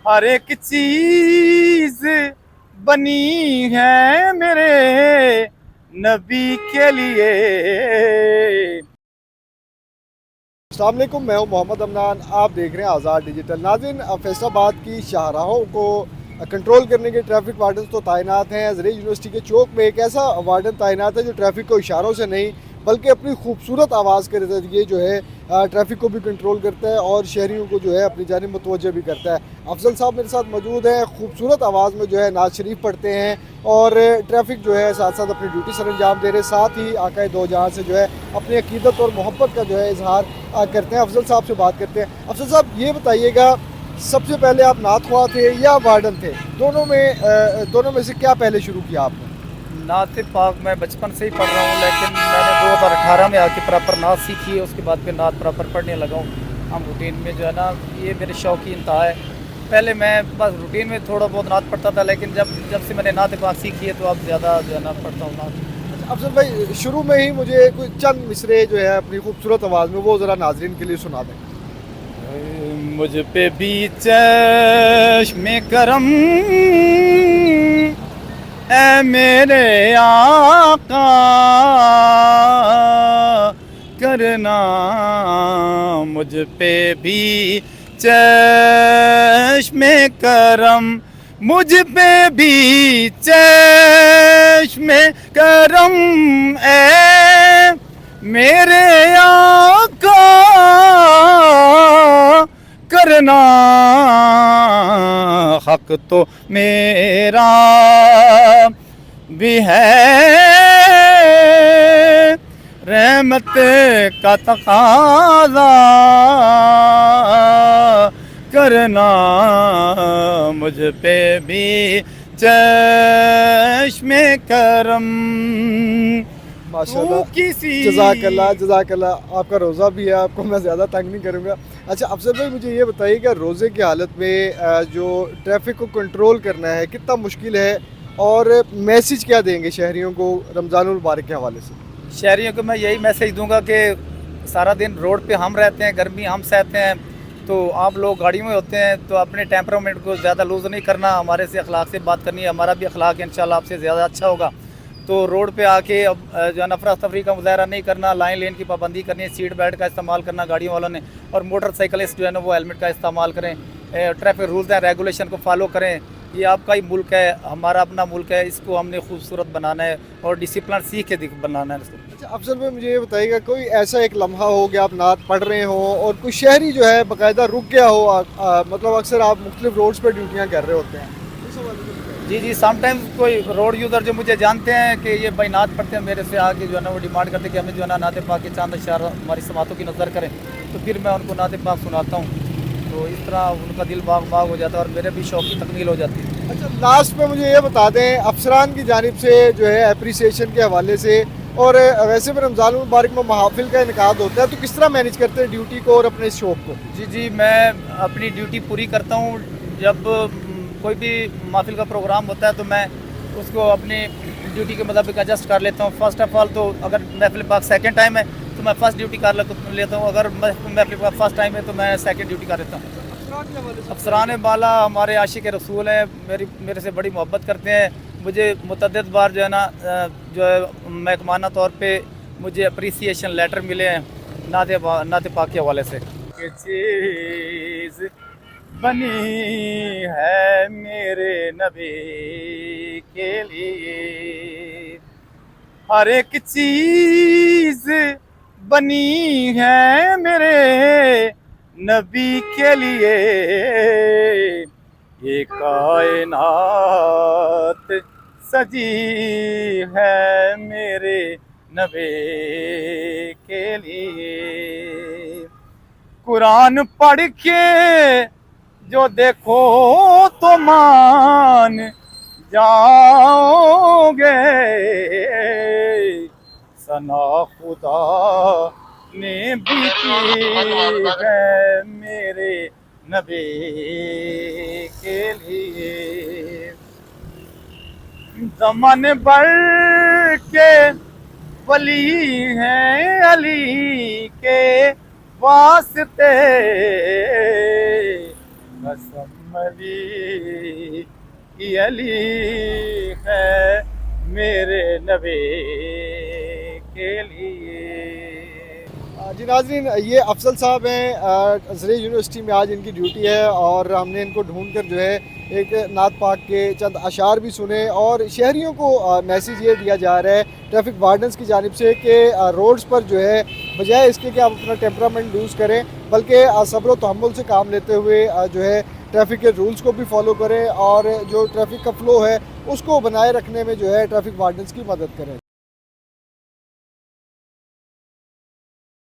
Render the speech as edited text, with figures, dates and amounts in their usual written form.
ہر ایک چیز بنی ہے میرے نبی کے لیے. السلام علیکم، میں ہوں محمد امنان. آپ دیکھ رہے ہیں آزاد ڈیجیٹل. ناظرین، فیصل آباد کی شاہراہوں کو کنٹرول کرنے کے ٹریفک وارڈنز تو تعینات ہیں. زرعی یونیورسٹی کے چوک میں ایک ایسا وارڈن تعینات ہے جو ٹریفک کو اشاروں سے نہیں بلکہ اپنی خوبصورت آواز کے ذریعے جو ہے ٹریفک کو بھی کنٹرول کرتا ہے اور شہریوں کو جو ہے اپنی جانب متوجہ بھی کرتا ہے. افضل صاحب میرے ساتھ موجود ہیں. خوبصورت آواز میں جو ہے نعت شریف پڑھتے ہیں اور ٹریفک جو ہے ساتھ ساتھ اپنی ڈیوٹی سر انجام دے رہے. ساتھ ہی آقائے دو جہاں سے جو ہے اپنی عقیدت اور محبت کا جو ہے اظہار کرتے ہیں. افضل صاحب سے بات کرتے ہیں. افضل صاحب یہ بتائیے گا، سب سے پہلے آپ نعت خواہ تھے یا وارڈن تھے؟ دونوں میں سے کیا پہلے شروع کیا آپ نے؟ نعت پاک میں بچپن سے ہی پڑھ رہا ہوں، لیکن میں نے 2018 میں آ کے پراپر نعت سیکھی ہے. اس کے بعد پھر نعت پراپر پڑھنے لگا ہوں. ہم روٹین میں جو ہے نا، یہ میرے شوق کی انتہا ہے. پہلے میں بس روٹین میں تھوڑا بہت نعت پڑھتا تھا، لیکن جب سے میں نے نعت پاک سیکھی ہے تو اب زیادہ جو ہے نا پڑھتا ہوں نعت. افضل بھائی، شروع میں ہی مجھے کوئی چند مصرے جو ہے اپنی خوبصورت آواز میں وہ ذرا ناظرین کے لیے سنا دیں. مجھ پہ بھی چشم کرم اے میرے آقا کرنا، مجھ پہ بھی چشم کرم، مجھ پہ بھی چشم کرم اے میرے آقا کرنا. حق تو میرا بھی ہے، رحمت کا تقاضا کرنا، مجھ پہ بھی چشم کرم. ماشاء اللہ، جزاک اللہ. آپ کا روزہ بھی ہے، آپ کو میں زیادہ تنگ نہیں کروں گا. اچھا افضل بھائی، مجھے یہ بتائیے کہ روزے کی حالت میں جو ٹریفک کو کنٹرول کرنا ہے کتنا مشکل ہے، اور میسیج کیا دیں گے شہریوں کو رمضان المبارک کے حوالے سے؟ شہریوں کو میں یہی میسیج دوں گا کہ سارا دن روڈ پہ ہم رہتے ہیں، گرمی ہم سہتے ہیں، تو آپ لوگ گاڑیوں میں ہوتے ہیں، تو اپنے ٹیمپرامنٹ کو زیادہ لوز نہیں کرنا. ہمارے سے اخلاق سے بات کرنی ہے. ہمارا بھی اخلاق انشاءاللہ آپ سے زیادہ اچھا ہوگا. تو روڈ پہ آ کے اب جو ہے افراتفری کا مظاہرہ نہیں کرنا، لائن لین کی پابندی کرنی ہے، سیٹ بیلٹ کا استعمال کرنا گاڑیوں والوں نے، اور موٹر سائیکلسٹ جو ہے نا وہ ہیلمٹ کا استعمال کریں. ٹریفک رولز ہیں، ریگولیشن کو فالو کریں. یہ آپ کا ہی ملک ہے، ہمارا اپنا ملک ہے، اس کو ہم نے خوبصورت بنانا ہے اور ڈسپلن سیکھ کے بنانا ہے اس کو. اچھا افضل بھائی، مجھے یہ بتائیے گا، کوئی ایسا ایک لمحہ ہو کہ آپ نعت پڑھ رہے ہوں اور کوئی شہری جو ہے باقاعدہ رک گیا ہو، مطلب اکثر آپ مختلف روڈز پہ ڈیوٹیاں کر رہے ہوتے ہیں. جی سم ٹائم کوئی روڈ یوزر جو مجھے جانتے ہیں کہ یہ بھائی نعت پڑھتے ہیں، میرے سے آ کے جو ہے نا وہ ڈیمانڈ کرتے ہیں کہ ہمیں جو ہے نا نعت پاک کے چاند اشار ہماری سماعتوں کی نظر کریں، تو پھر میں ان کو نعت پاک سناتا ہوں. تو اس طرح ان کا دل باغ باغ ہو جاتا ہے اور میرے بھی شوق کی تکمیل ہو جاتی ہے. اچھا، لاسٹ میں مجھے یہ بتا دیں، افسران کی جانب سے جو ہے اپریسیشن کے حوالے سے، اور ویسے بھی رمضان المبارک میں محافل کا انعقاد ہوتا ہے، تو کس طرح مینیج کرتے ہیں ڈیوٹی کو اور اپنے اس شوق کو؟ جی میں اپنی ڈیوٹی پوری کرتا ہوں. جب کوئی بھی محفل کا پروگرام ہوتا ہے تو میں اس کو اپنی ڈیوٹی کے مطابق ایڈجسٹ کر لیتا ہوں. فرسٹ آف آل تو اگر محفل پاک سیکنڈ ٹائم ہے تو میں فرسٹ ڈیوٹی کر لیتا ہوں. اگر محفل پاک فرسٹ ٹائم ہے تو میں سیکنڈ ڈیوٹی کر لیتا ہوں. افسران بالا ہمارے عاشق رسول ہیں، میرے سے بڑی محبت کرتے ہیں. مجھے متعدد بار جو ہے نا جو ہے محکمانہ طور پہ مجھے اپریسیشن لیٹر ملے ہیں نعت پاک کے حوالے سے. چیز بنی ہے میرے نبی کے لیے، ہر ایک چیز بنی ہے میرے نبی کے لیے. یہ کائنات سجی ہے میرے نبی کے لیے. قرآن پڑھ کے جو دیکھو تو مان جاؤ گے، ثنا خدا نے بھی کی ہے میرے نبی کے لیے. دمن بڑھ کے ولی ہیں علی کے واسطے، قسم احمدی کی علی ہے میرے نبی کے لیے. جی ناظرین، یہ افضل صاحب ہیں، ازہر یونیورسٹی میں آج ان کی ڈیوٹی ہے اور ہم نے ان کو ڈھونڈ کر جو ہے ایک نعت پاک کے چند اشعار بھی سنے. اور شہریوں کو میسیج یہ دیا جا رہا ہے ٹریفک وارڈنز کی جانب سے کہ روڈز پر جو ہے بجائے اس کے کہ آپ اپنا ٹیمپرامنٹ لوز کریں، بلکہ صبر و تحمل سے کام لیتے ہوئے جو ہے ٹریفک کے رولز کو بھی فالو کریں اور جو ٹریفک کا فلو ہے اس کو بنائے رکھنے میں جو ہے ٹریفک وارڈنز کی مدد کریں.